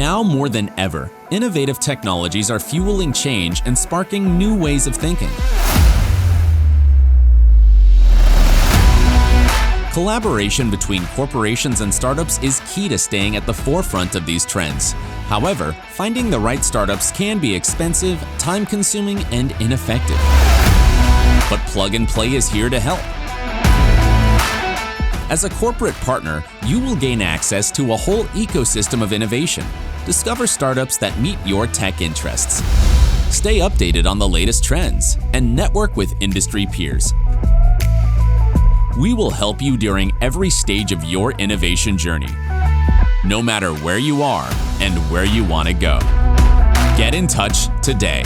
Now more than ever, innovative technologies are fueling change and sparking new ways of thinking. Collaboration between corporations and startups is key to staying at the forefront of these trends. However, finding the right startups can be expensive, time-consuming, and ineffective. But Plug and Play is here to help. As a corporate partner, you will gain access to a whole ecosystem of innovation. Discover startups that meet your tech interests. Stay updated on the latest trends and network with industry peers. We will help you during every stage of your innovation journey, no matter where you are and where you want to go. Get in touch today.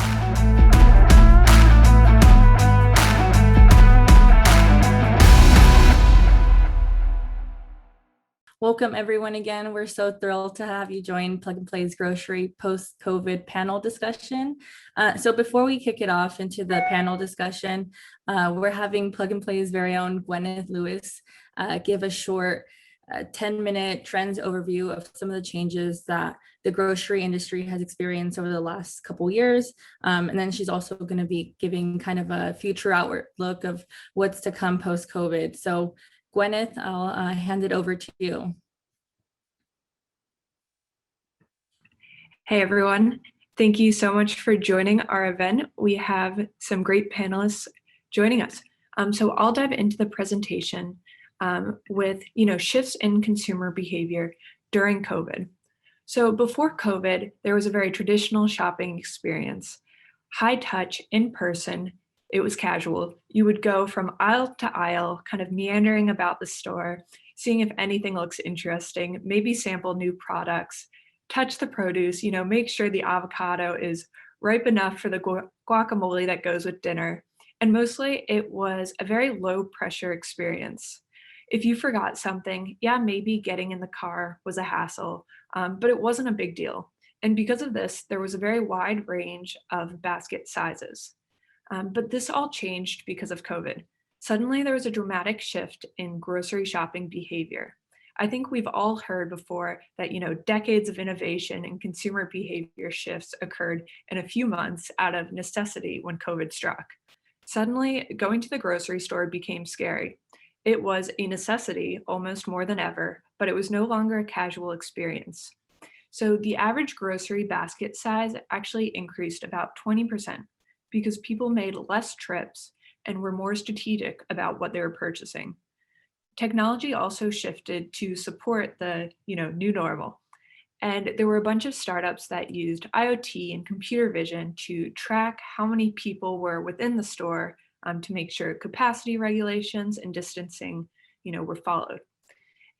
Welcome everyone again. We're so thrilled to have you join Plug and Play's grocery post-COVID panel discussion. So before we kick it off into the panel discussion, we're having Plug and Play's very own Gwyneth Lewis give a short 10-minute trends overview of some of the changes that the grocery industry has experienced over the last couple years. And then she's also going to be giving kind of a future outlook of what's to come post-COVID. So Gwyneth, I'll hand it over to you. Hey everyone, thank you so much for joining our event. We have some great panelists joining us. So I'll dive into the presentation with shifts in consumer behavior during COVID. So before COVID, there was a very traditional shopping experience, high touch, in person. It was casual. You would go from aisle to aisle, kind of meandering about the store, seeing if anything looks interesting, maybe sample new products, touch the produce, make sure the avocado is ripe enough for the guacamole that goes with dinner. And mostly it was a very low pressure experience. If you forgot something, maybe getting in the car was a hassle, but it wasn't a big deal. And because of this, there was a very wide range of basket sizes. But this all changed because of COVID. Suddenly, there was a dramatic shift in grocery shopping behavior. I think we've all heard before that, decades of innovation and consumer behavior shifts occurred in a few months out of necessity when COVID struck. Suddenly, going to the grocery store became scary. It was a necessity almost more than ever, but it was no longer a casual experience. So the average grocery basket size actually increased about 20%. Because people made less trips and were more strategic about what they were purchasing. Technology also shifted to support the new normal. And there were a bunch of startups that used IoT and computer vision to track how many people were within the store to make sure capacity regulations and distancing were followed.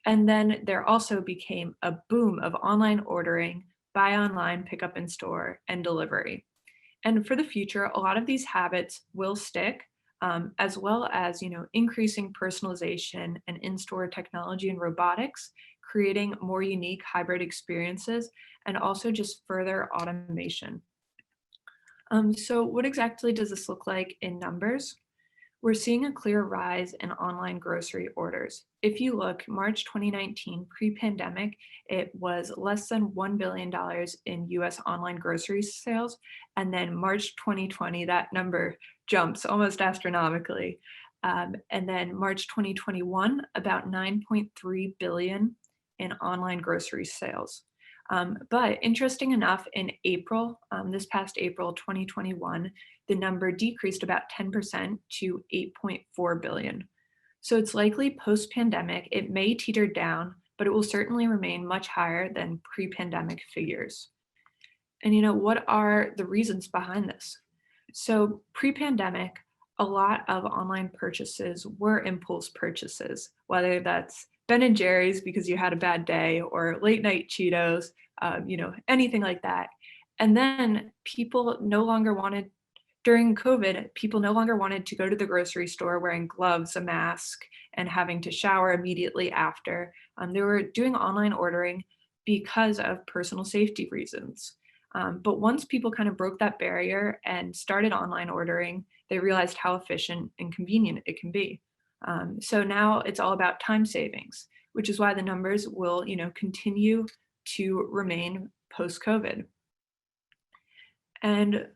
And then there also became a boom of online ordering, buy online, pick up in store, and delivery. And for the future, a lot of these habits will stick, as well as increasing personalization and in-store technology and robotics, creating more unique hybrid experiences, and also just further automation. So what exactly does this look like in numbers? We're seeing a clear rise in online grocery orders. If you look, March 2019, pre-pandemic, it was less than $1 billion in US online grocery sales. And then March 2020, that number jumps almost astronomically. And then March 2021, about 9.3 billion in online grocery sales. But interesting enough, in April, this past April 2021, the number decreased about 10% to 8.4 billion. So it's likely post-pandemic, it may teeter down, but it will certainly remain much higher than pre-pandemic figures. And what are the reasons behind this? So pre-pandemic, a lot of online purchases were impulse purchases, whether that's Ben & Jerry's because you had a bad day, or late night Cheetos, anything like that. And then during COVID, people no longer wanted to go to the grocery store wearing gloves, a mask, and having to shower immediately after. They were doing online ordering because of personal safety reasons. But once people kind of broke that barrier and started online ordering, they realized how efficient and convenient it can be. So now it's all about time savings, which is why the numbers will, continue to remain post-COVID. And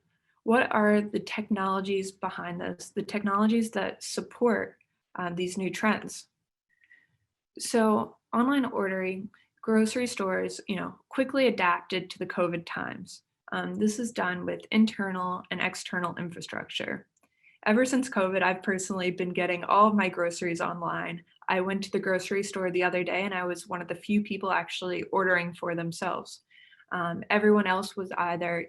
what are the technologies behind this? The technologies that support these new trends. So online ordering, grocery stores, quickly adapted to the COVID times. This is done with internal and external infrastructure. Ever since COVID, I've personally been getting all of my groceries online. I went to the grocery store the other day and I was one of the few people actually ordering for themselves. Everyone else was either,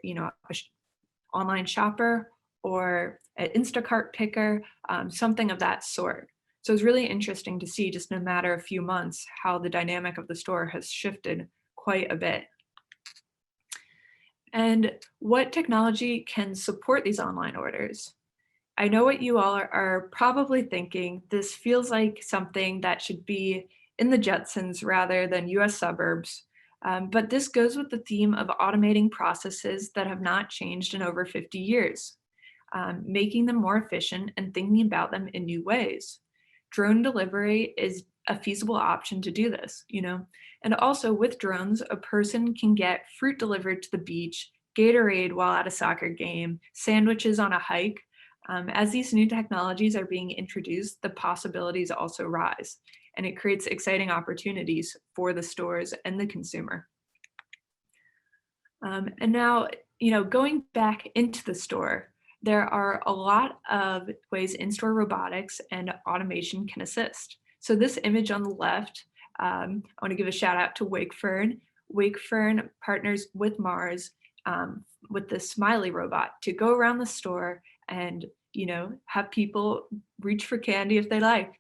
online shopper or an Instacart picker, something of that sort. So it's really interesting to see, just in a matter of a few months, how the dynamic of the store has shifted quite a bit. And what technology can support these online orders? I know what you all are probably thinking. This feels like something that should be in the Jetsons rather than US suburbs. But this goes with the theme of automating processes that have not changed in over 50 years, making them more efficient and thinking about them in new ways. Drone delivery is a feasible option to do this, And also with drones, a person can get fruit delivered to the beach, Gatorade while at a soccer game, sandwiches on a hike. As these new technologies are being introduced, the possibilities also rise, and it creates exciting opportunities for the stores and the consumer. And now, going back into the store, there are a lot of ways in-store robotics and automation can assist. So this image on the left, I want to give a shout out to Wakefern. Wakefern partners with Mars with the Smiley robot to go around the store and have people reach for candy if they like.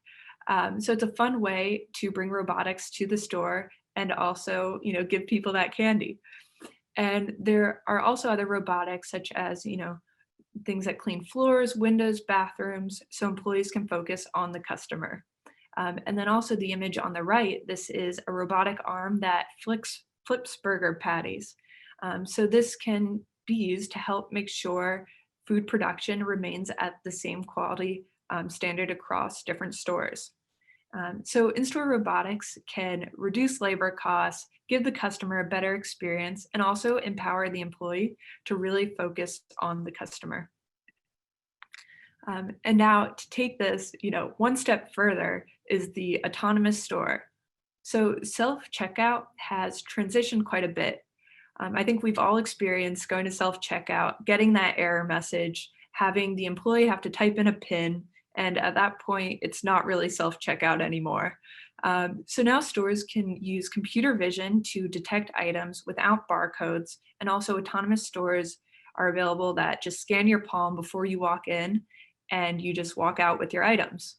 So it's a fun way to bring robotics to the store and also give people that candy. And there are also other robotics such as things that clean floors, windows, bathrooms, so employees can focus on the customer. And then also the image on the right, this is a robotic arm that flips burger patties. So this can be used to help make sure food production remains at the same quality standard across different stores. So in-store robotics can reduce labor costs, give the customer a better experience, and also empower the employee to really focus on the customer. And now to take this, one step further is the autonomous store. So self-checkout has transitioned quite a bit. I think we've all experienced going to self-checkout, getting that error message, having the employee have to type in a PIN, and at that point, it's not really self-checkout anymore. So now stores can use computer vision to detect items without barcodes, and also autonomous stores are available that just scan your palm before you walk in, and you just walk out with your items.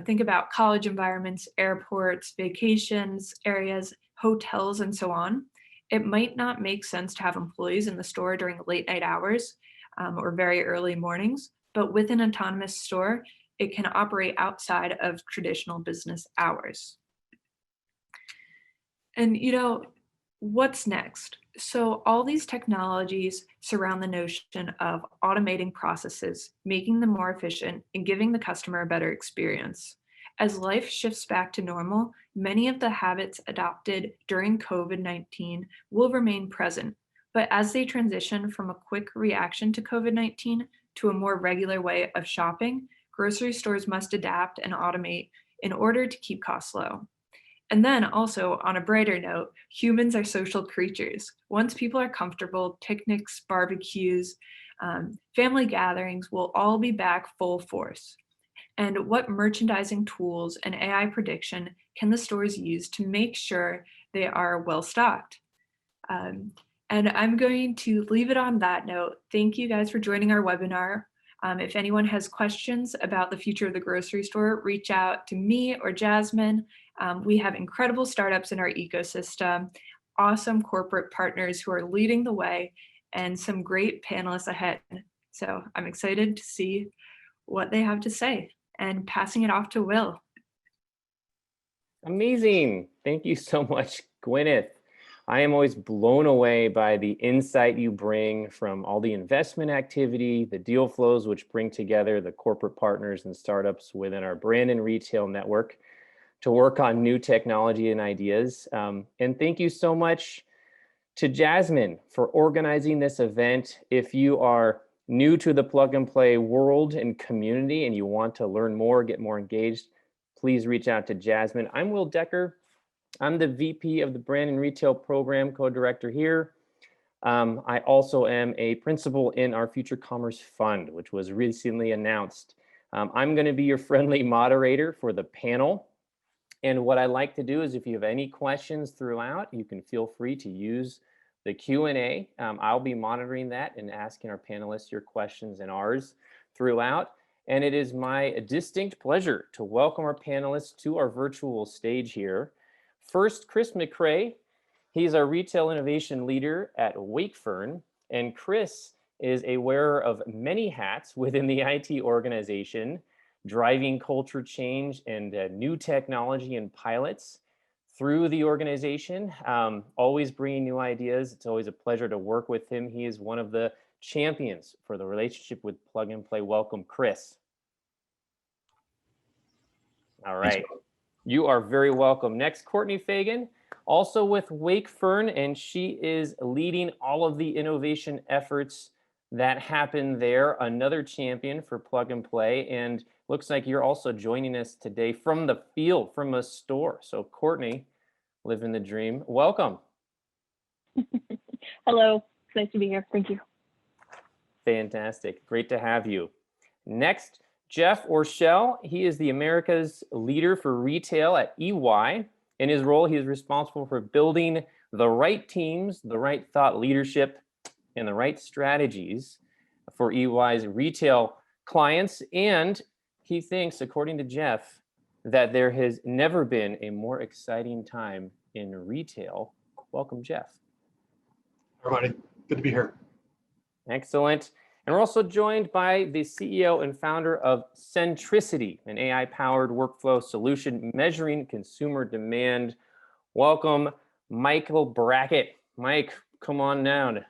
Think about college environments, airports, vacations, areas, hotels, and so on. It might not make sense to have employees in the store during late night hours or very early mornings, but with an autonomous store, it can operate outside of traditional business hours. And what's next? So all these technologies surround the notion of automating processes, making them more efficient, and giving the customer a better experience. As life shifts back to normal, many of the habits adopted during COVID-19 will remain present. But as they transition from a quick reaction to COVID-19 to a more regular way of shopping, grocery stores must adapt and automate in order to keep costs low. And then also, on a brighter note, humans are social creatures. Once people are comfortable, picnics, barbecues, family gatherings will all be back full force. And what merchandising tools and AI prediction can the stores use to make sure they are well stocked? And I'm going to leave it on that note. Thank you guys for joining our webinar. If anyone has questions about the future of the grocery store, reach out to me or Jasmine. We have incredible startups in our ecosystem, awesome corporate partners who are leading the way, and some great panelists ahead. So I'm excited to see what they have to say, and passing it off to Will. Amazing. Thank you so much, Gwyneth. I am always blown away by the insight you bring from all the investment activity, the deal flows, which bring together the corporate partners and startups within our brand and retail network to work on new technology and ideas. And thank you so much to Jasmine for organizing this event. If you are new to the plug and play world and community and you want to learn more, get more engaged, please reach out to Jasmine. I'm Will Decker. I'm the VP of the Brand and Retail Program Co-Director here. I also am a principal in our Future Commerce Fund, which was recently announced. I'm going to be your friendly moderator for the panel. And what I like to do is if you have any questions throughout, you can feel free to use the Q&A. I'll be monitoring that and asking our panelists your questions and ours throughout. And it is my distinct pleasure to welcome our panelists to our virtual stage here. First, Chris Mcrae. He's our retail innovation leader at Wakefern. And Chris is a wearer of many hats within the IT organization, driving culture change and new technology and pilots through the organization, always bringing new ideas. It's always a pleasure to work with him. He is one of the champions for the relationship with Plug and Play. Welcome, Chris. All right. You are very welcome. Next, Courtney Fagan, also with Wakefern, and she is leading all of the innovation efforts that happen there. Another champion for Plug and Play, and looks like you're also joining us today from the field, from a store. So Courtney, living the dream. Welcome. Hello, it's nice to be here. Thank you. Fantastic. Great to have you. Next, Jeff Orshel. He is the America's leader for retail at EY. In his role, he is responsible for building the right teams, the right thought leadership, and the right strategies for EY's retail clients. And he thinks, according to Jeff, that there has never been a more exciting time in retail. Welcome, Jeff. Everybody, good to be here. Excellent. And we're also joined by the CEO and founder of Centricity, an AI-powered workflow solution measuring consumer demand. Welcome, Michael Brackett. Mike, come on down.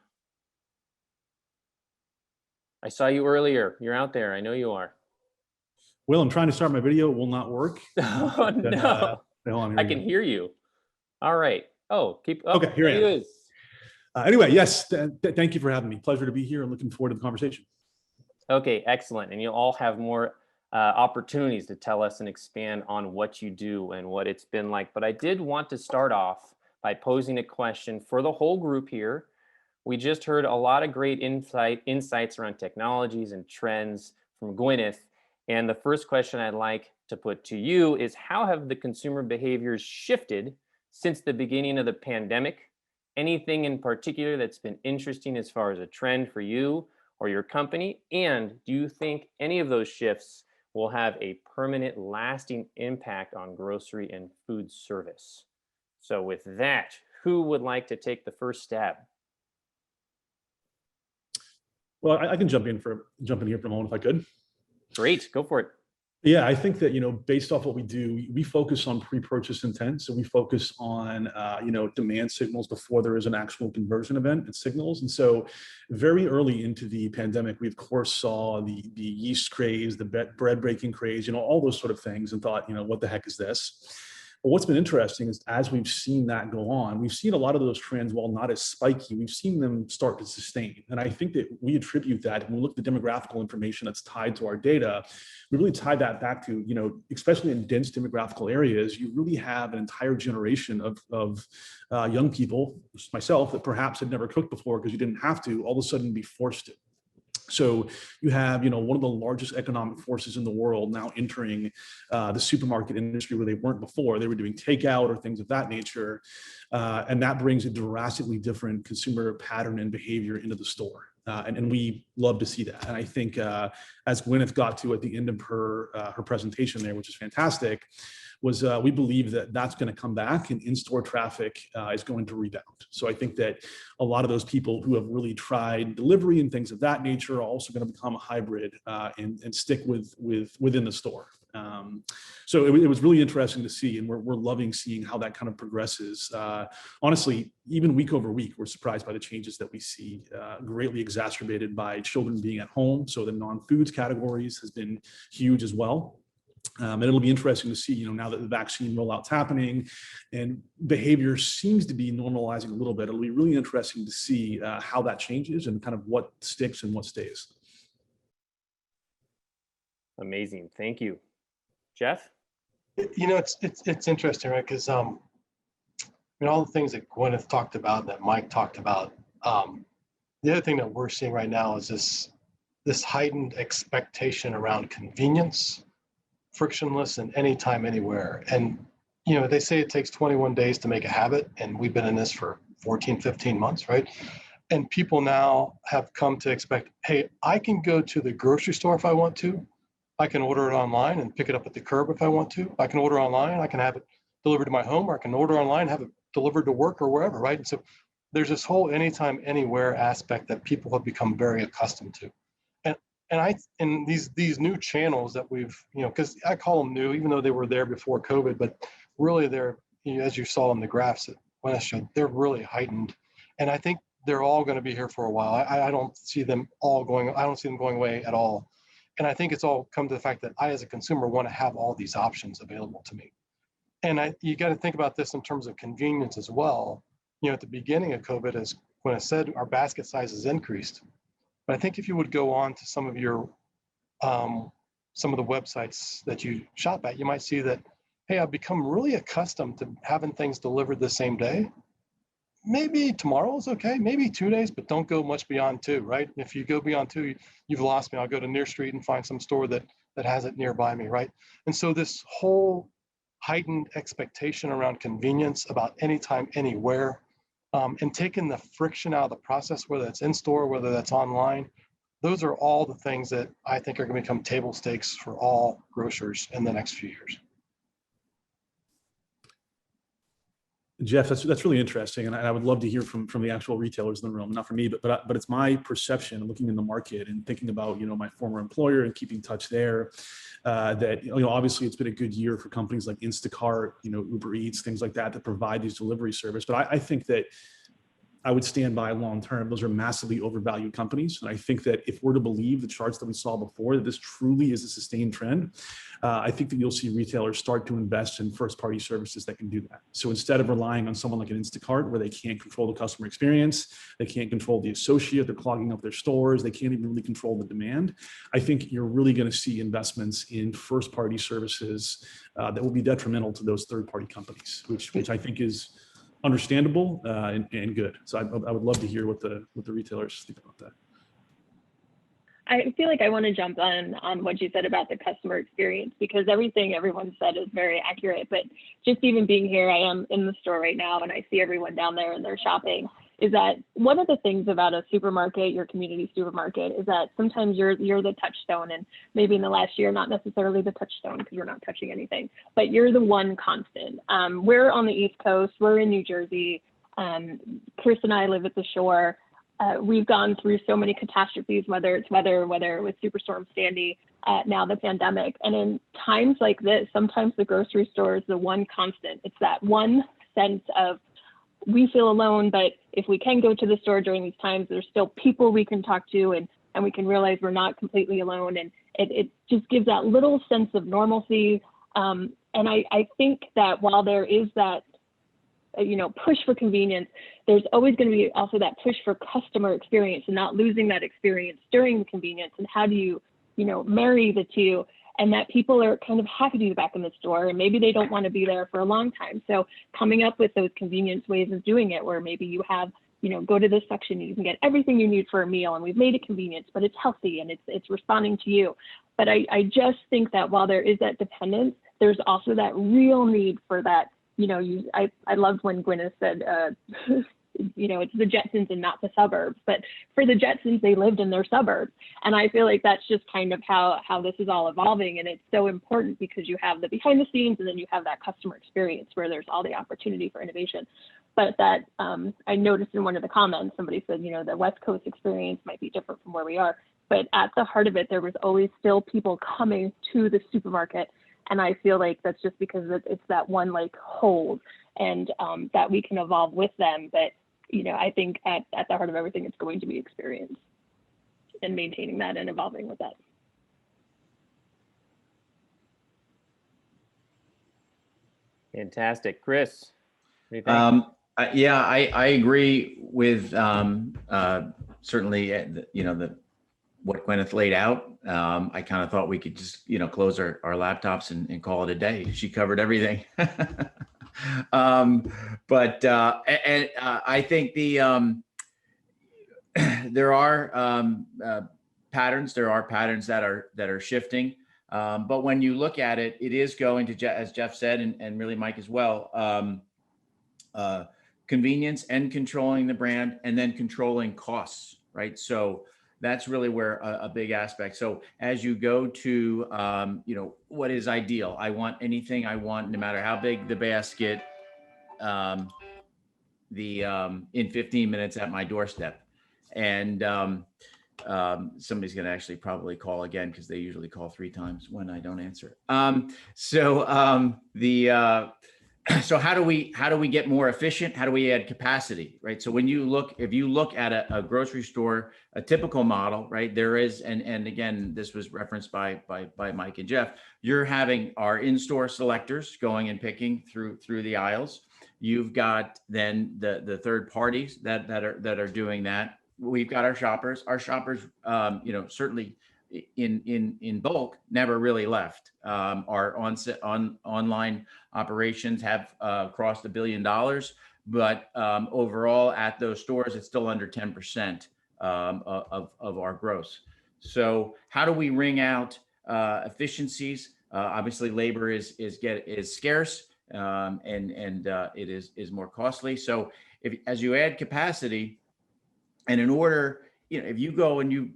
I saw you earlier. You're out there. I know you are. Will, I'm trying to start my video. It will not work. Oh, no. Hold on, I can hear you. All right. Oh, keep up. Okay, here I am. Anyway, yes, thank you for having me. Pleasure to be here and looking forward to the conversation. Okay, excellent. And you'll all have more opportunities to tell us and expand on what you do and what it's been like. But I did want to start off by posing a question for the whole group here. We just heard a lot of great insights around technologies and trends from Gwyneth. And the first question I'd like to put to you is, how have the consumer behaviors shifted since the beginning of the pandemic? Anything in particular that's been interesting as far as a trend for you or your company? And do you think any of those shifts will have a permanent, lasting impact on grocery and food service? So with that, who would like to take the first stab? Well, I can jump in here for a moment if I could. Great, go for it. Yeah, I think that, based off what we do, we focus on pre-purchase intent. So we focus on, demand signals before there is an actual conversion event and signals. And so very early into the pandemic, we of course saw the yeast craze, the bread breaking craze, all those sort of things, and thought, what the heck is this? But what's been interesting is, as we've seen that go on, we've seen a lot of those trends, while not as spiky, we've seen them start to sustain. And I think that we attribute that, when we look at the demographical information that's tied to our data, we really tie that back to, especially in dense demographical areas, you really have an entire generation of young people, myself, that perhaps had never cooked before because you didn't have to, all of a sudden be forced to. So you have, one of the largest economic forces in the world now entering the supermarket industry where they weren't before. They were doing takeout or things of that nature. And that brings a drastically different consumer pattern and behavior into the store. And we love to see that. And I think as Gwyneth got to at the end of her presentation there, which is fantastic, was we believe that that's going to come back, and in-store traffic is going to rebound. So I think that a lot of those people who have really tried delivery and things of that nature are also going to become a hybrid and stick within the store. So it was really interesting to see, and we're loving seeing how that kind of progresses. Honestly, even week over week, we're surprised by the changes that we see, greatly exacerbated by children being at home. So the non-foods categories has been huge as well. And it'll be interesting to see, now that the vaccine rollout's happening and behavior seems to be normalizing a little bit, it'll be really interesting to see how that changes and kind of what sticks and what stays. Amazing. Thank you. Jeff? It's interesting, right? Because all the things that Gwyneth talked about, that Mike talked about, the other thing that we're seeing right now is this heightened expectation around convenience, frictionless, and anytime, anywhere. And they say it takes 21 days to make a habit, and we've been in this for 14, 15 months, right? And people now have come to expect, hey, I can go to the grocery store if I want to. I can order it online and pick it up at the curb if I want to. I can order online, I can have it delivered to my home, or I can order online, have it delivered to work or wherever, right? And so there's this whole anytime, anywhere aspect that people have become very accustomed to. And these new channels that we've, because I call them new, even though they were there before COVID, but really they're, as you saw in the graphs that Gwyneth showed, they're really heightened. And I think they're all going to be here for a while. I don't see them going away at all. And I think it's all come to the fact that I, as a consumer, want to have all these options available to me. And you got to think about this in terms of convenience as well. At the beginning of COVID, as Gwyneth said, our basket sizes increased. But I think if you would go on to some of the websites that you shop at, you might see that, hey, I've become really accustomed to having things delivered the same day. Maybe tomorrow is okay, maybe 2 days, but don't go much beyond 2, right? If you go beyond 2, you've lost me. I'll go to Near Street and find some store that has it nearby me, right? And so this whole heightened expectation around convenience, about anytime, anywhere, and taking the friction out of the process, whether that's in store, whether that's online, those are all the things that I think are going to become table stakes for all grocers in the next few years. Jeff, that's really interesting, and I would love to hear from the actual retailers in the room, not from me, but it's my perception, looking in the market and thinking about my former employer and keeping touch there, that obviously it's been a good year for companies like Instacart, Uber Eats, things like that provide these delivery service. But I think that I would stand by long term. Those are massively overvalued companies. And I think that if we're to believe the charts that we saw before, that this truly is a sustained trend, I think that you'll see retailers start to invest in first party services that can do that. So instead of relying on someone like an Instacart, where they can't control the customer experience, they can't control the associate, they're clogging up their stores, they can't even really control the demand, I think you're really going to see investments in first party services that will be detrimental to those third party companies, which I think is understandable and good. So I would love to hear what the retailers think about that. I feel like I want to jump on what you said about the customer experience, because everything everyone said is very accurate. But just even being here, I am in the store right now and I see everyone down there and they're shopping. Is that one of the things about a supermarket, your community supermarket, is that sometimes you're the touchstone, and maybe in the last year, not necessarily the touchstone because we're not touching anything, but you're the one constant. We're on the East Coast, we're in New Jersey. Chris and I live at the shore. We've gone through so many catastrophes, whether it's weather, whether it was Superstorm Sandy, now the pandemic. And in times like this, sometimes the grocery store is the one constant. It's that one sense of, we feel alone, but if we can go to the store during these times, there's still people we can talk to, and we can realize we're not completely alone. And it just gives that little sense of normalcy. And I think that while there is that, push for convenience, there's always going to be also that push for customer experience and not losing that experience during the convenience. And how do you, marry the two? And that people are kind of happy to be back in the store, and maybe they don't want to be there for a long time. So coming up with those convenience ways of doing it, where maybe you have, go to this section, you can get everything you need for a meal, and we've made it convenient, but it's healthy and it's responding to you. But I just think that while there is that dependence, there's also that real need for that. I loved when Gwyneth said, it's the Jetsons and not the suburbs, but for the Jetsons, they lived in their suburbs. And I feel like that's just kind of how this is all evolving. And it's so important because you have the behind the scenes, and then you have that customer experience where there's all the opportunity for innovation. But that I noticed in one of the comments, somebody said, the West Coast experience might be different from where we are. But at the heart of it, there was always still people coming to the supermarket. And I feel like that's just because it's that one hold, and that we can evolve with them. But I think at the heart of everything, it's going to be experience and maintaining that and evolving with that. Fantastic. Chris, what do you think? Yeah, I agree with certainly, what Gwyneth laid out. I kind of thought we could just, close our laptops and call it a day. She covered everything. I think there are patterns. There are patterns that are shifting. But when you look at it, it is going to, as Jeff said, and really Mike as well, convenience and controlling the brand, and then controlling costs, right? So that's really where a big aspect. So as you go to, what is ideal? I want anything I want, no matter how big the basket, in 15 minutes at my doorstep. And somebody's going to actually probably call again, because they usually call 3 times when I don't answer. So how do we get more efficient? How do we add capacity, right? So if you look at a grocery store, a typical model, right, there is, and again, this was referenced by Mike and Jeff, you're having our in-store selectors going and picking through the aisles. You've got then the third parties that are doing that. We've got our shoppers. Our shoppers, certainly in bulk, never really left. Our online operations have crossed $1 billion, but overall at those stores, it's still under 10% of our gross. So how do we wring out efficiencies? Obviously, labor is scarce, and it is more costly. So as you add capacity, and in order, if you go and you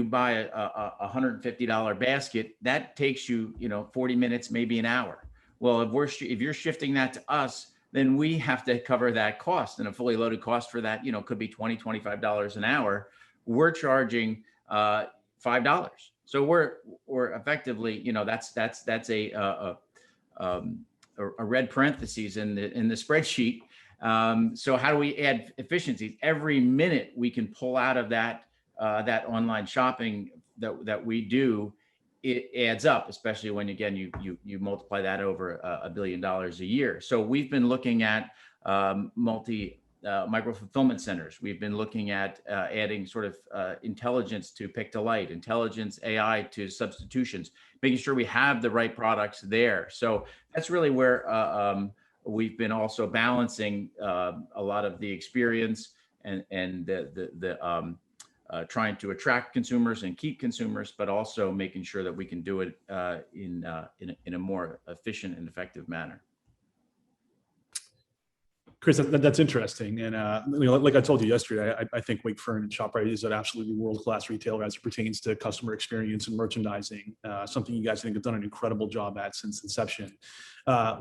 buy a $150 basket, that takes you, 40 minutes, maybe an hour. Well, if you're shifting that to us, then we have to cover that cost, and a fully loaded cost for that, could be $20, $25 an hour. We're charging $5. So we're effectively, that's a red parentheses in the spreadsheet. So how do we add efficiencies? Every minute we can pull out of that online shopping that we do, it adds up, especially when, again, you multiply that over $1 billion a year. So we've been looking at micro fulfillment centers. We've been looking at adding sort of intelligence to pick to light, intelligence, AI to substitutions, making sure we have the right products there. So that's really where we've been also balancing a lot of the experience and the trying to attract consumers and keep consumers, but also making sure that we can do it in a more efficient and effective manner. Chris, that's interesting. And like I told you yesterday, I think Wakefern and ShopRite is an absolutely world-class retailer as it pertains to customer experience and merchandising, something you guys, I think, have done an incredible job at since inception.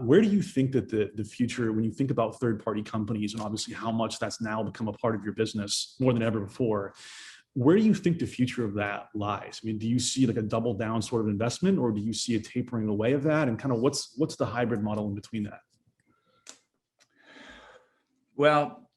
Where do you think that the future, when you think about third-party companies and obviously how much that's now become a part of your business more than ever before, where do you think the future of that lies? I mean, do you see like a double down sort of investment, or do you see a tapering away of that? And kind of what's the hybrid model in between that? Well,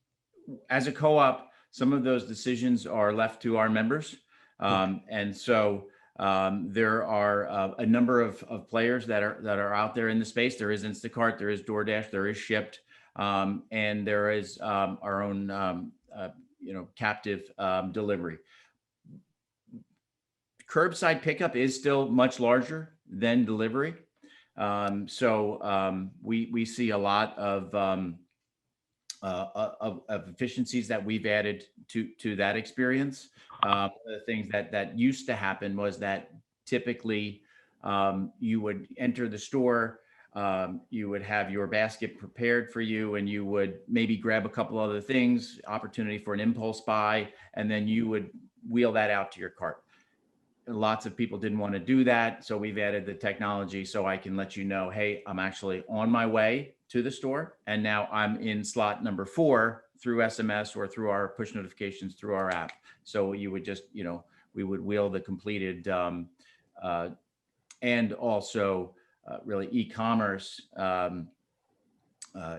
as a co-op, some of those decisions are left to our members. And so there are a number of players that are out there in the space. There is Instacart, there is DoorDash, there is Shipt, and there is our own captive delivery. Curbside pickup is still much larger than delivery. So we see a lot of efficiencies that we've added to that experience. One of the things that used to happen was that typically you would enter the store, you would have your basket prepared for you, and you would maybe grab a couple other things, opportunity for an impulse buy, and then you would wheel that out to your cart. Lots of people didn't want to do that, so we've added the technology so I can let you know, hey, I'm actually on my way to the store, and now I'm in slot number 4 through SMS or through our push notifications through our app. So you would just, we would wheel the completed and also really e-commerce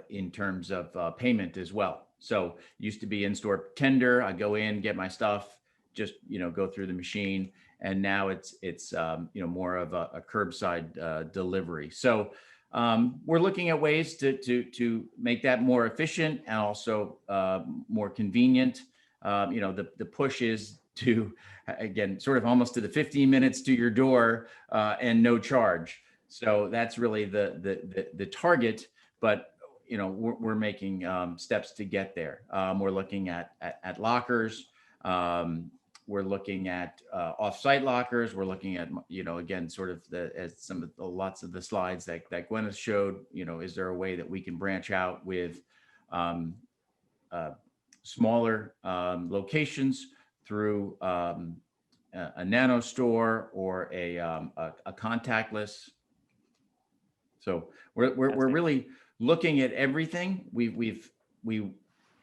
in terms of payment as well. So used to be in-store tender, I go in, get my stuff, just go through the machine, and now it's more of a curbside delivery. So we're looking at ways to make that more efficient and also more convenient. The push is to, again, sort of almost to the 15 minutes to your door and no charge. So that's really the target, but we're making steps to get there. We're looking at lockers. We're looking at off-site lockers. We're looking at, again, sort of lots of the slides that Gwyneth showed. Is there a way that we can branch out with smaller locations through a nano store or a contactless? So we're really looking at everything.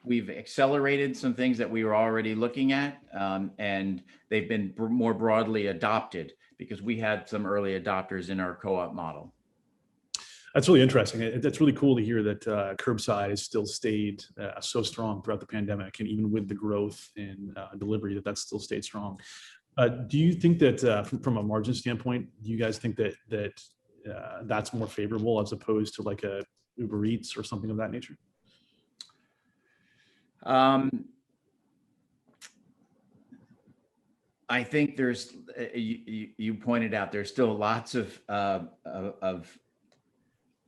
We've accelerated some things that we were already looking at, and they've been more broadly adopted because we had some early adopters in our co-op model. That's really interesting. That's really cool to hear that curbside has still stayed so strong throughout the pandemic, and even with the growth in delivery, that's still stayed strong. Do you think that from a margin standpoint, do you guys think that that's more favorable as opposed to like a Uber Eats or something of that nature? I think there's, you pointed out, there's still lots of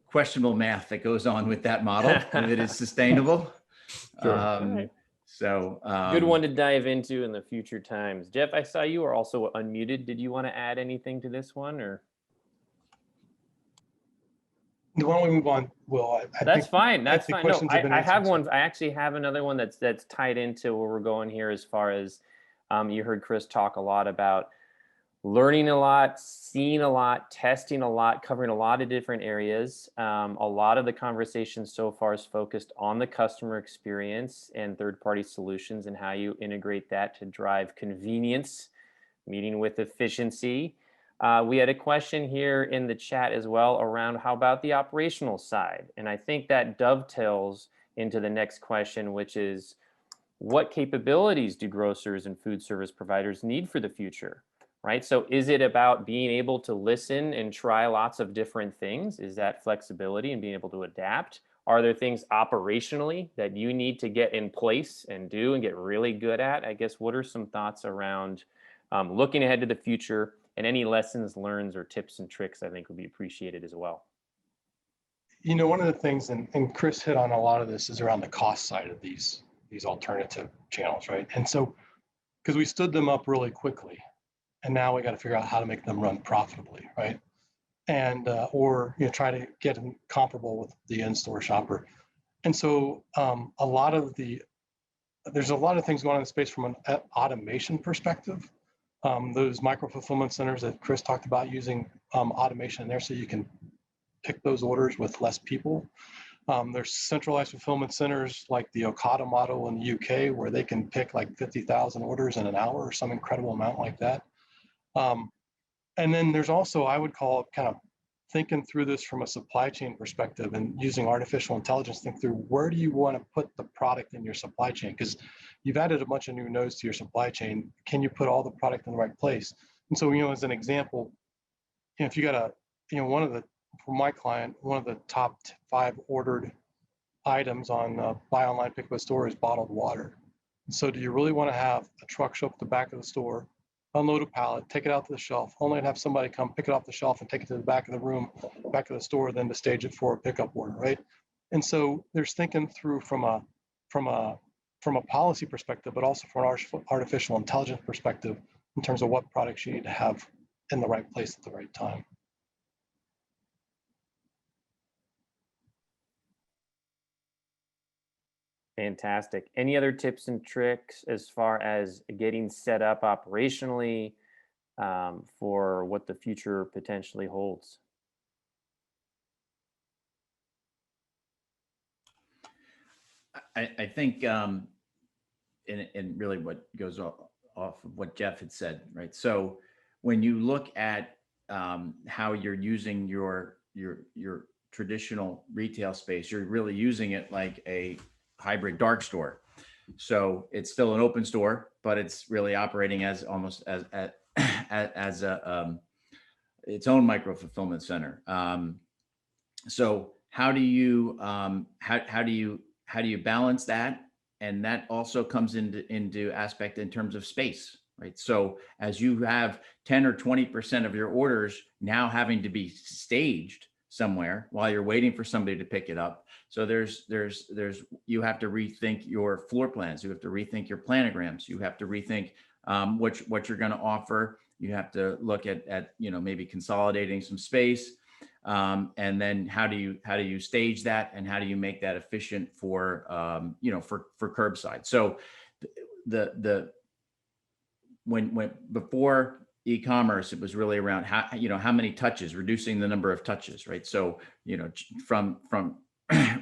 questionable math that goes on with that model and it is sustainable. Sure. Right. So good one to dive into in the future times. Jeff, I saw you were also unmuted. Did you want to add anything to this one, or? Why don't we move on, Will? That's fine. That's fine. No, I have one. I actually have another one that's tied into where we're going here as far as you heard Chris talk a lot about learning a lot, seeing a lot, testing a lot, covering a lot of different areas. A lot of the conversation so far is focused on the customer experience and third-party solutions and how you integrate that to drive convenience, meeting with efficiency. We had a question here in the chat as well around how about the operational side? And I think that dovetails into the next question, which is what capabilities do grocers and food service providers need for the future, right? So is it about being able to listen and try lots of different things? Is that flexibility and being able to adapt? Are there things operationally that you need to get in place and do and get really good at? I guess, what are some thoughts around looking ahead to the future? And any lessons learned or tips and tricks I think would be appreciated as well. One of the things, and Chris hit on a lot of this, is around the cost side of these alternative channels, right? And so, because we stood them up really quickly, and now we got to figure out how to make them run profitably, right? And or try to get them comparable with the in-store shopper. And so, there's a lot of things going on in the space from an automation perspective. Those micro fulfillment centers that Chris talked about, using automation in there so you can pick those orders with less people. There's centralized fulfillment centers like the Okada model in the UK, where they can pick like 50,000 orders in an hour or some incredible amount like that. And then there's also, I would call it kind of thinking through this from a supply chain perspective and using artificial intelligence, think through where do you want to put the product in your supply chain? Because you've added a bunch of new nodes to your supply chain. Can you put all the product in the right place? And so, as an example, if you got for my client, one of the top 5 ordered items on buy online, pick up at store is bottled water. And so do you really want to have a truck show up at the back of the store, unload a pallet, take it out to the shelf, only to have somebody come pick it off the shelf and take it to the back of the room, back of the store, then to stage it for a pickup order, right? And so there's thinking through from a policy perspective, but also from an artificial intelligence perspective in terms of what products you need to have in the right place at the right time. Fantastic. Any other tips and tricks as far as getting set up operationally for what the future potentially holds? I think, and really what goes off of what Jeff had said, right? So when you look at how you're using your traditional retail space, you're really using it like a hybrid dark store. So it's still an open store, but it's really operating as almost as its own micro fulfillment center. So how do you how do you balance that? And that also comes into aspect in terms of space, right? So as you have 10 or 20% of your orders now having to be staged somewhere while you're waiting for somebody to pick it up. So you have to rethink your floor plans. You have to rethink your planograms. You have to rethink what you're going to offer. You have to look at maybe consolidating some space. And then how do you stage that, and how do you make that efficient for for curbside? So when before e-commerce, it was really around how many touches, reducing the number of touches, right? So from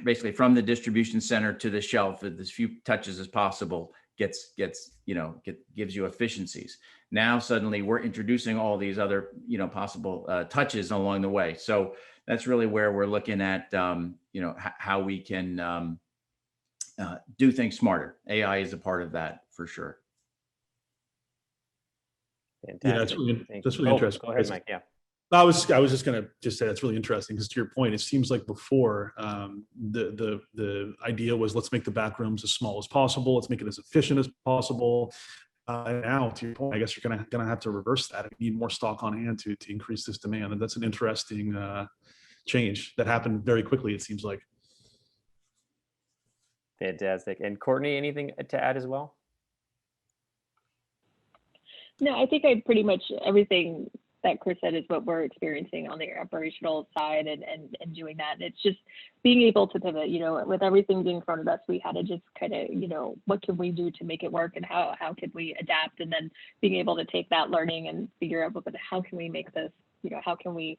basically from the distribution center to the shelf, as few touches as possible gives you efficiencies. Now suddenly we're introducing all these other possible touches along the way. So that's really where we're looking at how we can do things smarter. AI is a part of that for sure. Fantastic. Yeah, that's really interesting. Go ahead, Mike. Yeah. I was just going to say that's really interesting, because to your point, it seems like before the idea was, let's make the back rooms as small as possible, let's make it as efficient as possible. Now, to your point, I guess you're gonna have to reverse that. You need more stock on hand to increase this demand, and that's an interesting change that happened very quickly, it seems like. Fantastic. And Courtney, anything to add as well? No, I think I pretty much everything that Chris said is what we're experiencing on the operational side and doing that. And it's just being able to pivot, with everything being thrown at us, we had to just kind of, what can we do to make it work, and how can we adapt, and then being able to take that learning and figure out, but how can we make this, how can we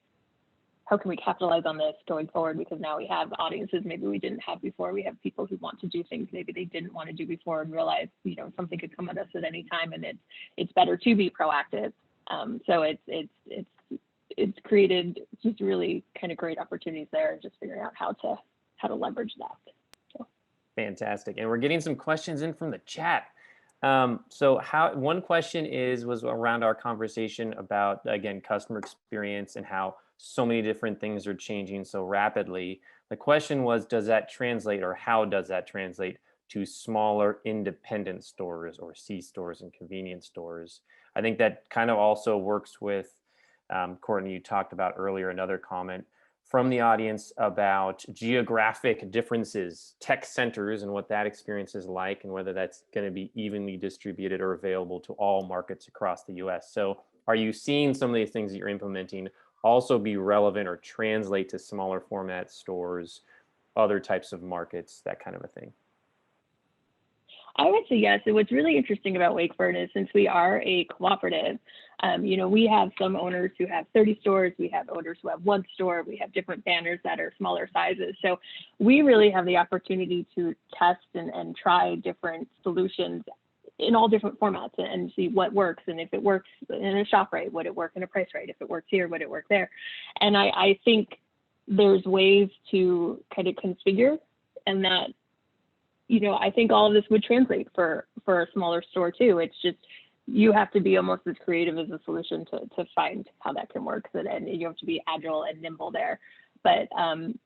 capitalize on this going forward? Because now we have audiences maybe we didn't have before. We have people who want to do things maybe they didn't want to do before, and realize, something could come at us at any time, and it's better to be proactive. So it's created just really kind of great opportunities there, and just figuring out how to leverage that. So. Fantastic. And we're getting some questions in from the chat. So one question was around our conversation about, again, customer experience and how so many different things are changing so rapidly. The question was, does that translate, or how does that translate to smaller independent stores or C-stores and convenience stores? I think that kind of also works with, Courtney, you talked about earlier, another comment from the audience about geographic differences, tech centers, and what that experience is like, and whether that's going to be evenly distributed or available to all markets across the US. So are you seeing some of these things that you're implementing also be relevant or translate to smaller format stores, other types of markets, that kind of a thing? I would say yes. And what's really interesting about Wakefern is, since we are a cooperative, we have some owners who have 30 stores, we have owners who have 1 store, we have different banners that are smaller sizes. So we really have the opportunity to test and try different solutions in all different formats and see what works. And if it works in a ShopRite, would it work in a PriceRite? If it works here, would it work there? And I think there's ways to kind of configure, and that, I think all of this would translate for a smaller store too. It's just, you have to be almost as creative as a solution to find how that can work. And you have to be agile and nimble there. But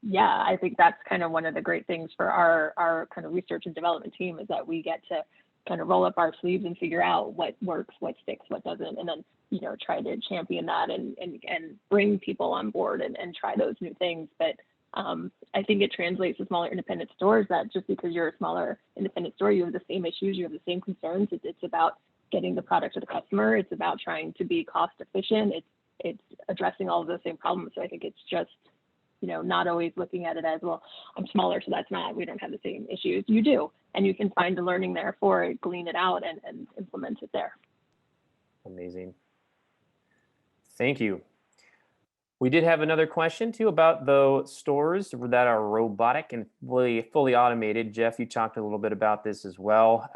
yeah, I think that's kind of one of the great things for our kind of research and development team, is that we get to kind of roll up our sleeves and figure out what works, what sticks, what doesn't, and then, try to champion that and bring people on board and try those new things. But I think it translates to smaller independent stores, that just because you're a smaller independent store, you have the same issues, you have the same concerns. It's about getting the product to the customer. It's about trying to be cost efficient. It's addressing all of those same problems. So I think it's just, not always looking at it as, well, I'm smaller, so we don't have the same issues. You do, and you can find the learning there for it, glean it out, and implement it there. Amazing. Thank you. We did have another question too about the stores that are robotic and fully automated. Jeff, you talked a little bit about this as well.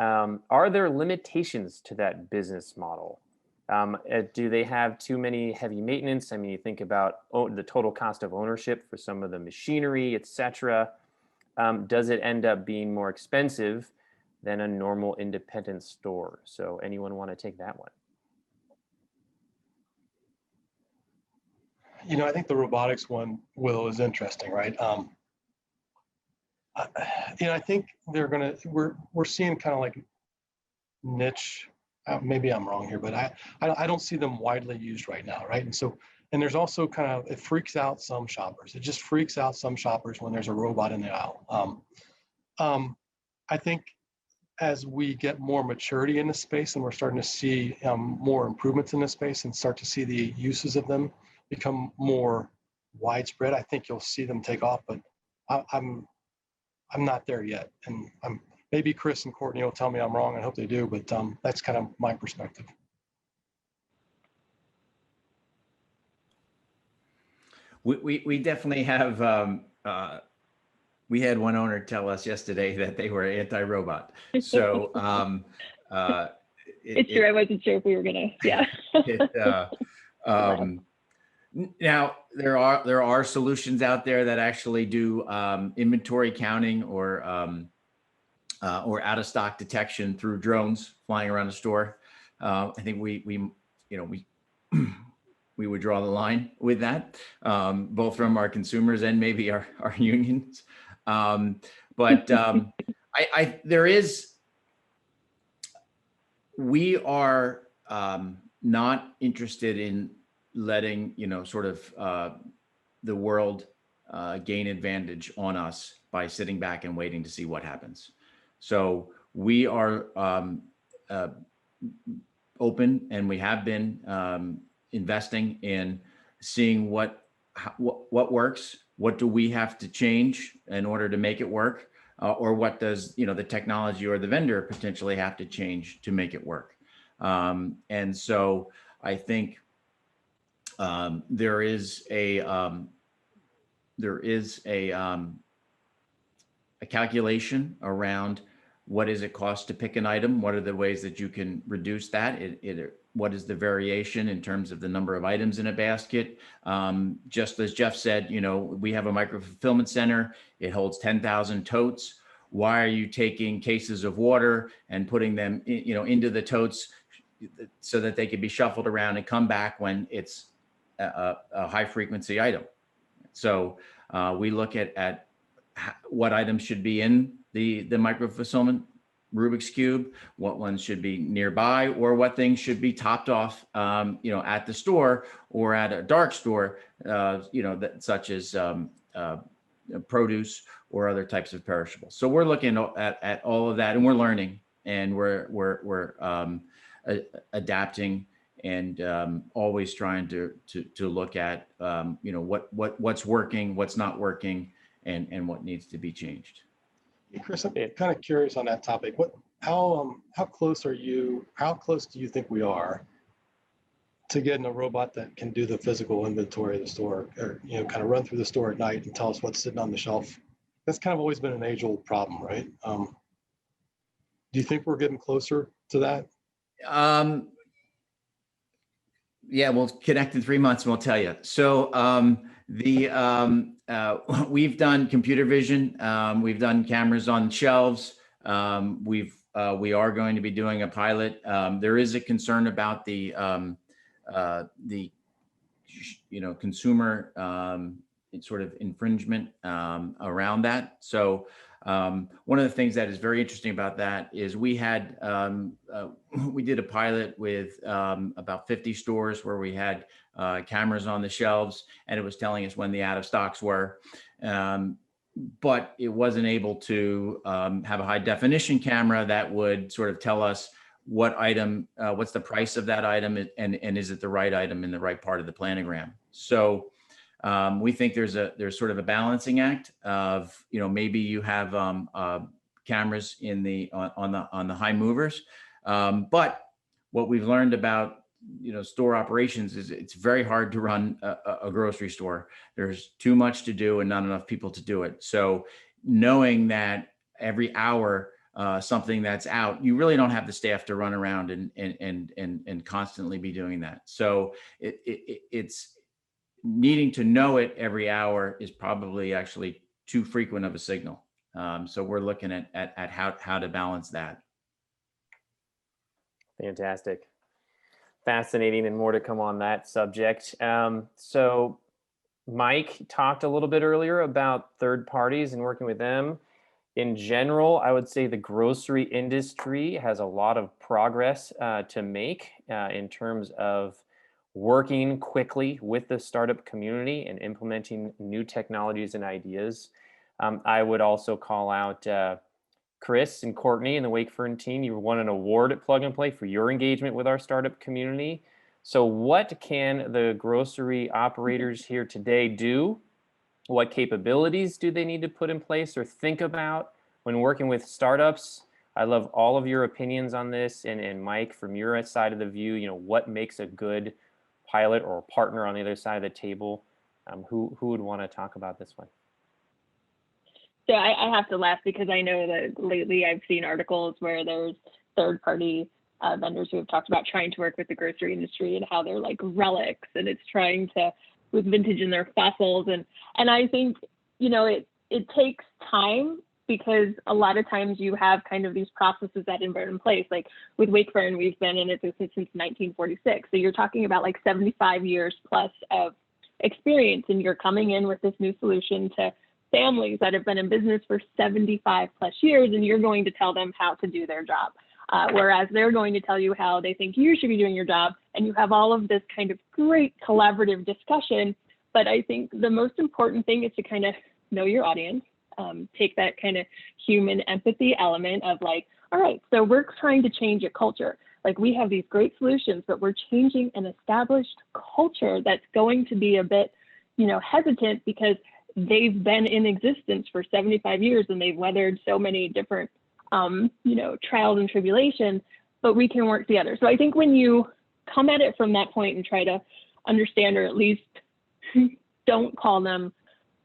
Are there limitations to that business model? Do they have too many heavy maintenance? I mean, you think about the total cost of ownership for some of the machinery, et cetera. Does it end up being more expensive than a normal independent store? So anyone want to take that one? I think the robotics one, Will, is interesting, right? I think we're seeing kind of like niche. Maybe I'm wrong here, but I don't see them widely used right now, right? And there's also kind of, it freaks out some shoppers. It just freaks out some shoppers when there's a robot in the aisle. I think as we get more maturity in this space and we're starting to see more improvements in this space and start to see the uses of them become more widespread, I think you'll see them take off. But I'm not there yet, and maybe Chris and Courtney will tell me I'm wrong. I hope they do, but that's kind of my perspective. We definitely have. We had one owner tell us yesterday that they were anti-robot. So it's true. I wasn't sure if we were gonna. Yeah. Now there are solutions out there that actually do inventory counting or out of stock detection through drones flying around the store. I think we would draw the line with that, both from our consumers and maybe our unions. We are not interested in letting, the world gain advantage on us by sitting back and waiting to see what happens. So we are open, and we have been investing in seeing what works. What do we have to change in order to make it work? Or what does, the technology or the vendor potentially have to change to make it work? And so I think there is a calculation around what does it cost to pick an item? What are the ways that you can reduce that? What is the variation in terms of the number of items in a basket? Just as Jeff said, we have a micro fulfillment center. It holds 10,000 totes. Why are you taking cases of water and putting them, into the totes so that they can be shuffled around and come back when it's a high frequency item? So we look at what items should be in the micro fulfillment Rubik's Cube, what ones should be nearby, or what things should be topped off, at the store or at a dark store, such as produce or other types of perishables. So we're looking at all of that, and we're learning, and we're adapting, and always trying to look at what's working, what's not working, and what needs to be changed. Hey, Chris, I'm kind of curious on that topic. How close do you think we are to getting a robot that can do the physical inventory of the store, or kind of run through the store at night and tell us what's sitting on the shelf? That's kind of always been an age-old problem, right? Do you think we're getting closer to that? Yeah, we'll connect in 3 months and we'll tell you. So we've done computer vision. We've done cameras on shelves. We are going to be doing a pilot. There is a concern about the consumer sort of infringement around that. So one of the things that is very interesting about that is we did a pilot with about 50 stores where we had cameras on the shelves, and it was telling us when the out of stocks were, but it wasn't able to have a high definition camera that would sort of tell us what item, what's the price of that item, and is it the right item in the right part of the planogram. So we think there's sort of a balancing act of, maybe you have cameras on the high movers, but what we've learned about store operations is it's very hard to run a grocery store. There's too much to do and not enough people to do it. So knowing that every hour something that's out, you really don't have the staff to run around and constantly be doing that. So it's needing to know it every hour is probably actually too frequent of a signal. So we're looking at how to balance that. Fantastic. Fascinating, and more to come on that subject. So Mike talked a little bit earlier about third parties and working with them. In general, I would say the grocery industry has a lot of progress to make in terms of working quickly with the startup community and implementing new technologies and ideas. I would also call out Chris and Courtney and the Wakefern team. You won an award at Plug and Play for your engagement with our startup community. So what can the grocery operators here today do? What capabilities do they need to put in place or think about when working with startups? I love all of your opinions on this. And Mike, from your side of the view, what makes a good pilot or partner on the other side of the table? Who would want to talk about this one? So I have to laugh because I know that lately I've seen articles where there's third-party vendors who have talked about trying to work with the grocery industry and how they're like relics, and it's trying to with vintage in their fossils. And I think, it takes time, because a lot of times you have kind of these processes that are in place. Like with Wakefern, we've been in existence since 1946. So you're talking about like 75 years plus of experience, and you're coming in with this new solution to families that have been in business for 75 plus years, and you're going to tell them how to do their job. Whereas they're going to tell you how they think you should be doing your job, and you have all of this kind of great collaborative discussion. But I think the most important thing is to kind of know your audience, take that kind of human empathy element of like, all right, so we're trying to change a culture. Like we have these great solutions, but we're changing an established culture that's going to be a bit, hesitant because they've been in existence for 75 years and they've weathered so many different trials and tribulations, but we can work together. So I think when you come at it from that point and try to understand, or at least don't call them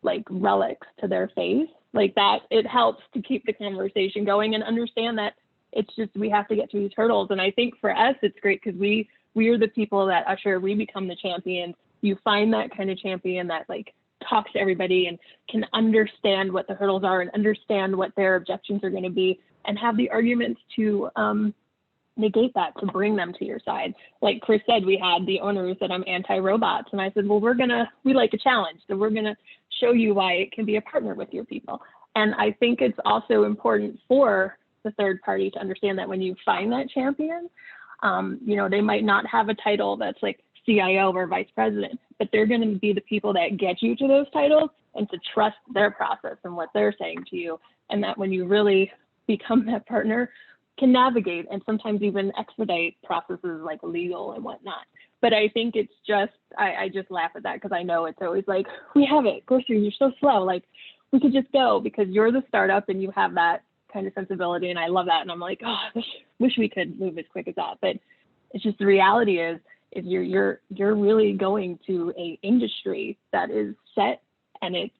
like relics to their face, like that, it helps to keep the conversation going and understand that it's just, we have to get through these hurdles. And I think for us, it's great because we are the people that usher, we become the champions. You find that kind of champion that like talks to everybody and can understand what the hurdles are and understand what their objections are going to be, and have the arguments to negate that, to bring them to your side. Like Chris said, we had the owner who said, I'm anti-robots. And I said, well, we like a challenge. So we're going to show you why it can be a partner with your people. And I think it's also important for the third party to understand that when you find that champion, they might not have a title that's like CIO or vice president, but they're going to be the people that get you to those titles, and to trust their process and what they're saying to you. And that when you really become that partner, can navigate and sometimes even expedite processes like legal and whatnot. But I think it's just, I just laugh at that because I know it's always like, we have it, grocery, you're so slow. Like we could just go because you're the startup and you have that kind of sensibility. And I love that. And I'm like, oh, I wish we could move as quick as that. But it's just, the reality is you're really going to a industry that is set, and it's,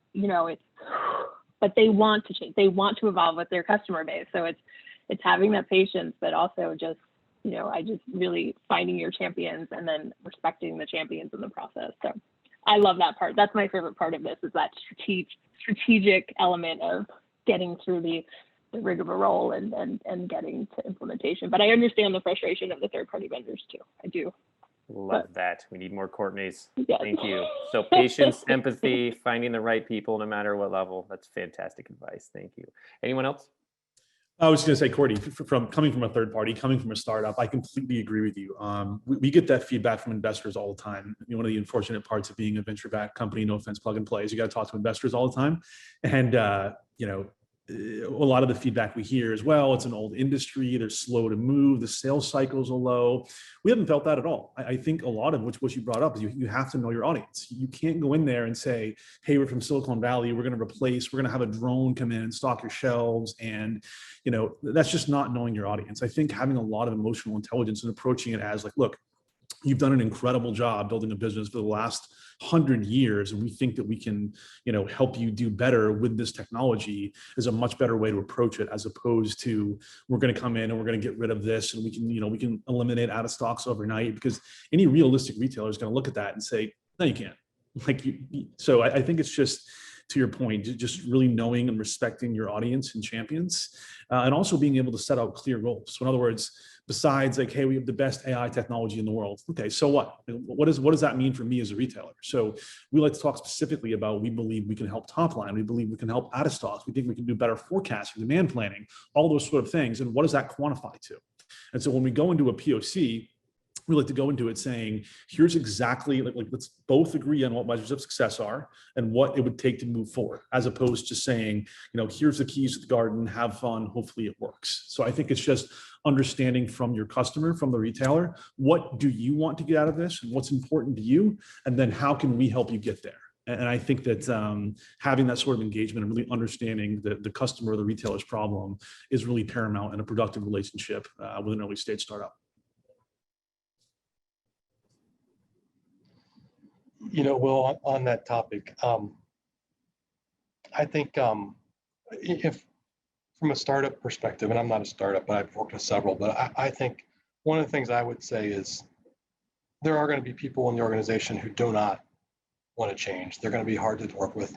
but they want to change. They want to evolve with their customer base. So it's having that patience, but also just, I just really finding your champions and then respecting the champions in the process. So I love that part. That's my favorite part of this, is that strategic element of getting through the rigmarole and getting to implementation. But I understand the frustration of the third-party vendors too. I do. Love that. We need more Courtneys. Yes. Thank you. So patience, empathy, finding the right people, no matter what level. That's fantastic advice. Thank you. Anyone else? I was going to say, Courtney, coming from a third party, coming from a startup, I completely agree with you. We get that feedback from investors all the time. One of the unfortunate parts of being a venture-backed company, no offense, Plug and Play, is you got to talk to investors all the time. And, a lot of the feedback we hear is, well, it's an old industry, they're slow to move, the sales cycles are low. We haven't felt that at all. I think a lot of what you brought up is you have to know your audience. You can't go in there and say, hey, we're from Silicon Valley, we're going to have a drone come in and stock your shelves. And, that's just not knowing your audience. I think having a lot of emotional intelligence and approaching it as like, look, you've done an incredible job building a business for the last 100 years, and we think that we can, help you do better with this technology, is a much better way to approach it, as opposed to, we're going to come in and we're going to get rid of this and we can eliminate out of stocks overnight, because any realistic retailer is going to look at that and say, no, you can't. So I think it's just, to your point, just really knowing and respecting your audience and champions, and also being able to set out clear goals. So in other words, besides like, hey, we have the best AI technology in the world. Okay, so what? What does that mean for me as a retailer? So we like to talk specifically about, we believe we can help top line. We believe we can help out of stocks. We think we can do better forecasting, demand planning, all those sort of things. And what does that quantify to? And so when we go into a POC, we like to go into it saying, here's exactly, like let's both agree on what measures of success are and what it would take to move forward, as opposed to saying, here's the keys to the garden, have fun, hopefully it works. So I think it's just understanding from your customer, from the retailer, what do you want to get out of this and what's important to you? And then how can we help you get there? And I think that having that sort of engagement and really understanding the customer or the retailer's problem is really paramount in a productive relationship with an early stage startup. Will, on that topic, I think if from a startup perspective, and I'm not a startup, but I've worked with several, but I think one of the things I would say is there are going to be people in the organization who do not want to change. They're going to be hard to work with.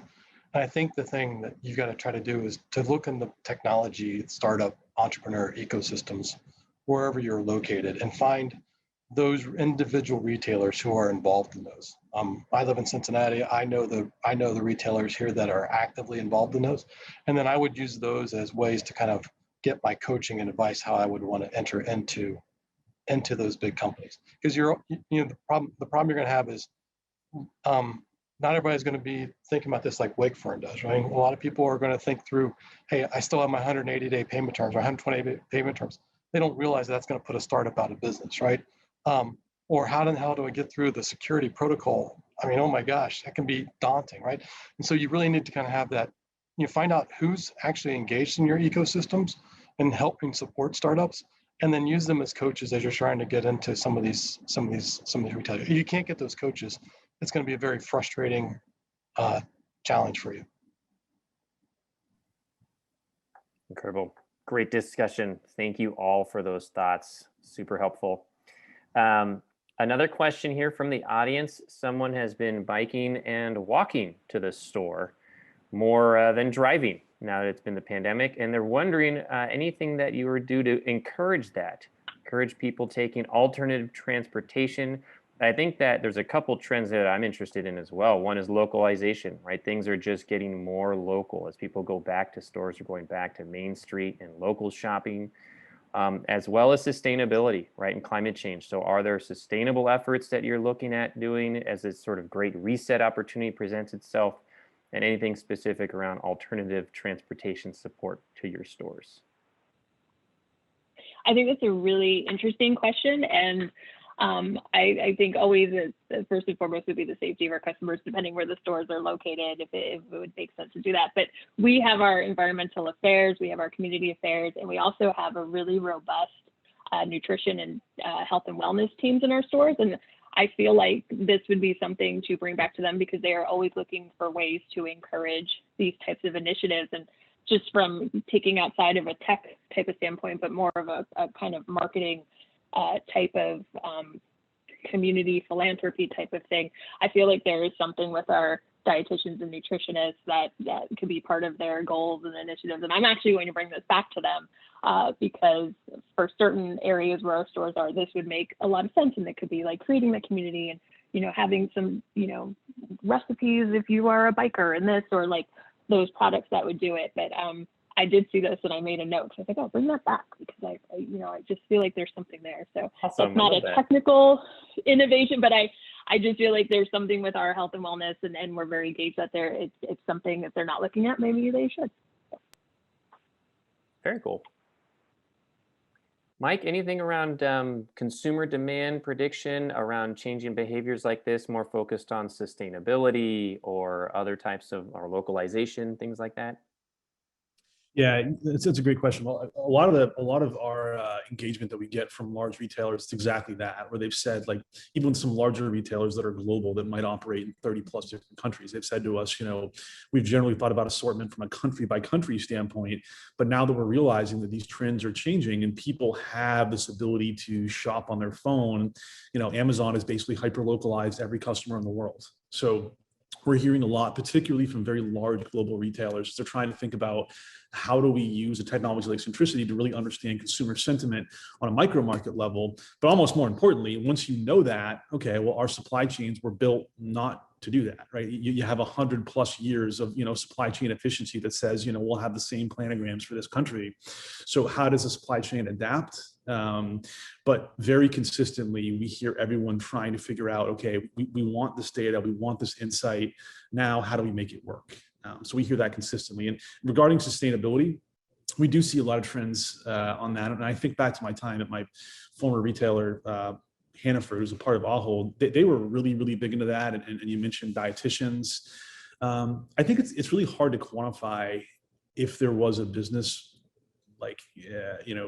And I think the thing that you've got to try to do is to look in the technology, startup, entrepreneur ecosystems, wherever you're located, and find those individual retailers who are involved in those. I live in Cincinnati. I know the retailers here that are actively involved in those, and then I would use those as ways to kind of get my coaching and advice how I would want to enter into those big companies. Because the problem you're going to have is not everybody's going to be thinking about this like Wakefern does, right? A lot of people are going to think through, hey, I still have my 180-day payment terms or 120-day payment terms. They don't realize that's going to put a startup out of business, right? Or how the hell do I get through the security protocol? I mean, oh my gosh, that can be daunting, right? And so you really need to kind of have that, find out who's actually engaged in your ecosystems and helping support startups, and then use them as coaches as you're trying to get into some of these retailers. If you can't get those coaches, it's going to be a very frustrating challenge for you. Incredible. Great discussion. Thank you all for those thoughts. Super helpful. Another question here from the audience. Someone has been biking and walking to the store more than driving now that it's been the pandemic, and they're wondering anything that you would do to encourage people taking alternative transportation. I think that there's a couple trends that I'm interested in as well. One is localization, right? Things are just getting more local as people go back to stores or going back to Main Street and local shopping. As well as sustainability, right, and climate change. So are there sustainable efforts that you're looking at doing as this sort of great reset opportunity presents itself, and anything specific around alternative transportation support to your stores? I think that's a really interesting question. And I think always first and foremost would be the safety of our customers, depending where the stores are located, if it would make sense to do that. But we have our environmental affairs, we have our community affairs, and we also have a really robust nutrition and health and wellness teams in our stores. And I feel like this would be something to bring back to them, because they are always looking for ways to encourage these types of initiatives. And just from taking outside of a tech type of standpoint, but more of a kind of marketing type of community philanthropy type of thing, I feel like there is something with our dietitians and nutritionists that could be part of their goals and initiatives. And I'm actually going to bring this back to them because for certain areas where our stores are, this would make a lot of sense. And it could be like creating the community and, having some, recipes if you are a biker and this, or like those products that would do it. But I did see this and I made a note. So I think I'll bring that back, because I just feel like there's something there. So awesome. It's not a technical innovation, but I just feel like there's something with our health and wellness, and we're very engaged that it's something that they're not looking at. Maybe they should. Very cool. Mike, anything around consumer demand prediction around changing behaviors like this, more focused on sustainability or other types of, or localization, things like that? Yeah, it's a great question. Well, a lot of our engagement that we get from large retailers, it's exactly that, where they've said, like, even some larger retailers that are global that might operate in 30 plus different countries, they've said to us, we've generally thought about assortment from a country by country standpoint, but now that we're realizing that these trends are changing and people have this ability to shop on their phone, Amazon is basically hyper localized every customer in the world. So we're hearing a lot, particularly from very large global retailers. They're trying to think about how do we use a technology like Centricity to really understand consumer sentiment on a micro market level. But almost more importantly, once you know that, okay, well, our supply chains were built not to do that, right? You have 100+ years of, supply chain efficiency that says, we'll have the same planograms for this country. So how does the supply chain adapt? But very consistently, we hear everyone trying to figure out, okay, we want this data, we want this insight. Now, how do we make it work? So we hear that consistently. And regarding sustainability, we do see a lot of trends on that. And I think back to my time at my former retailer, Hannaford, who's a part of Ahold, they were really, really big into that. And you mentioned dietitians. I think it's really hard to quantify if there was a business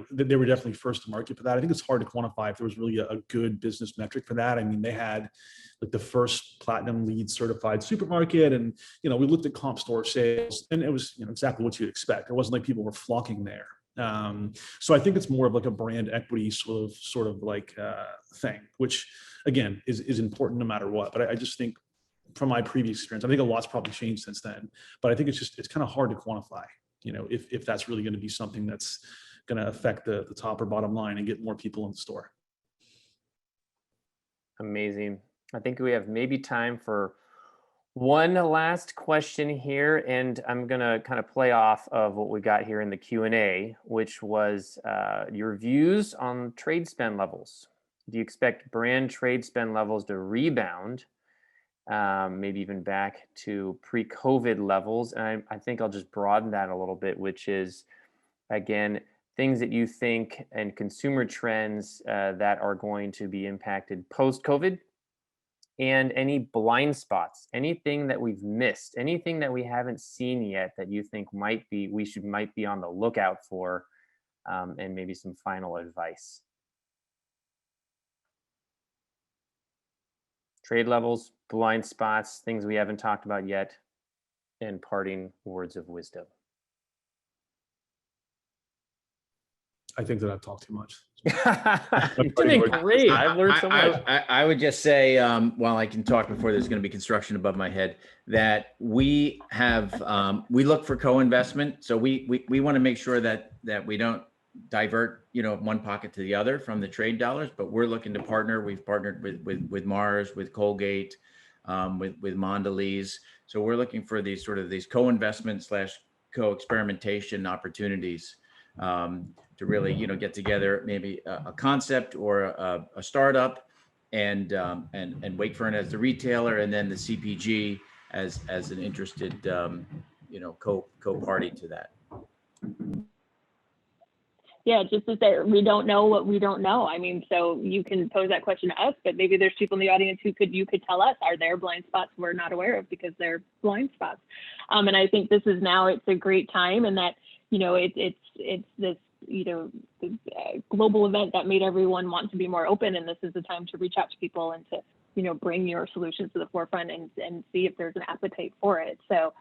they were definitely first to market for that. I think it's hard to quantify if there was really a good business metric for that. I mean, they had like the first platinum LEED certified supermarket, and we looked at comp store sales, and it was exactly what you'd expect. It wasn't like people were flocking there. So I think it's more of like a brand equity sort of like thing, which again is important no matter what. But I just think from my previous experience, I think a lot's probably changed since then. But I think it's kind of hard to quantify. If that's really going to be something that's going to affect the top or bottom line and get more people in the store. Amazing. I think we have maybe time for one last question here, and I'm going to kind of play off of what we got here in the Q&A, which was your views on trade spend levels. Do you expect brand trade spend levels to rebound? Maybe even back to pre-COVID levels. And I think I'll just broaden that a little bit, which is, again, things that you think and consumer trends that are going to be impacted post-COVID, and any blind spots, anything that we've missed, anything that we haven't seen yet that you think might be on the lookout for, and maybe some final advice. Trade levels, blind spots, things we haven't talked about yet, and parting words of wisdom. I think that I've talked too much. You're doing great. I've learned so much. I would just say, while I can talk before there's going to be construction above my head, that we have we look for co-investment. So we want to make sure that we don't divert one pocket to the other from the trade dollars, but we're looking to partner. We've partnered with Mars, with Colgate, with Mondelez. So we're looking for these co-investment / co-experimentation opportunities to really get together maybe a concept or a startup and wait for it as the retailer, and then the CPG as an interested co-party to that. Yeah, just to say, we don't know what we don't know. I mean, so you can pose that question to us, but maybe there's people in the audience you could tell us, are there blind spots we're not aware of because they're blind spots? And I think it's a great time, and that, it's this, global event that made everyone want to be more open. And this is the time to reach out to people and to, bring your solutions to the forefront and see if there's an appetite for it. So,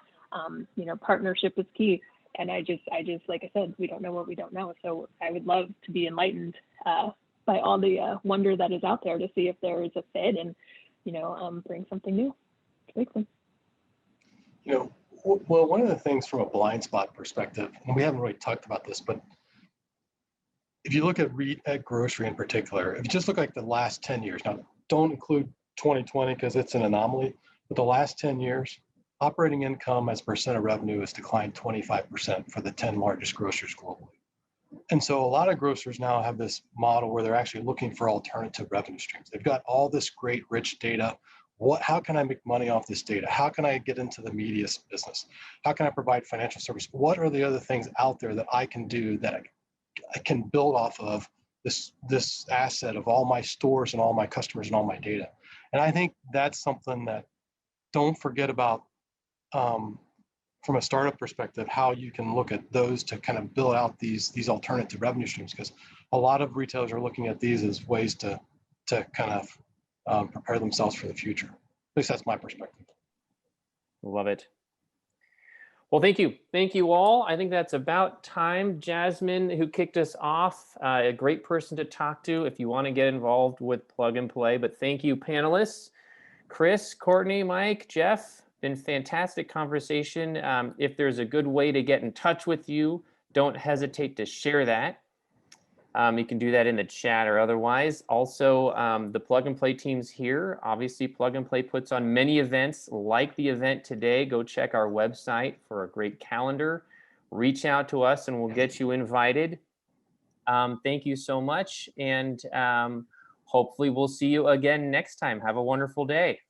partnership is key. And I just, like I said, we don't know what we don't know. So I would love to be enlightened by all the wonder that is out there to see if there is a fit and, bring something new. Well, one of the things from a blind spot perspective, and we haven't really talked about this, but if you look at grocery in particular, if you just look like the last 10 years, now don't include 2020 because it's an anomaly, but the last 10 years, operating income as a percent of revenue has declined 25% for the 10 largest grocers globally. And so a lot of grocers now have this model where they're actually looking for alternative revenue streams. They've got all this great rich data. How can I make money off this data? How can I get into the media business? How can I provide financial service? What are the other things out there that I can do that I can build off of this asset of all my stores and all my customers and all my data? And I think that's something that don't forget about from a startup perspective, how you can look at those to kind of build out these alternative revenue streams, because a lot of retailers are looking at these as ways to kind of prepare themselves for the future. At least that's my perspective. Love it. Well, thank you. Thank you all. I think that's about time. Jasmine, who kicked us off, a great person to talk to if you want to get involved with Plug and Play. But thank you, panelists. Chris, Courtney, Mike, Jeff, been fantastic conversation. If there's a good way to get in touch with you, don't hesitate to share that. You can do that in the chat or otherwise. Also, the Plug and Play team's here. Obviously, Plug and Play puts on many events like the event today. Go check our website for a great calendar. Reach out to us and we'll get you invited. Thank you so much. And hopefully we'll see you again next time. Have a wonderful day.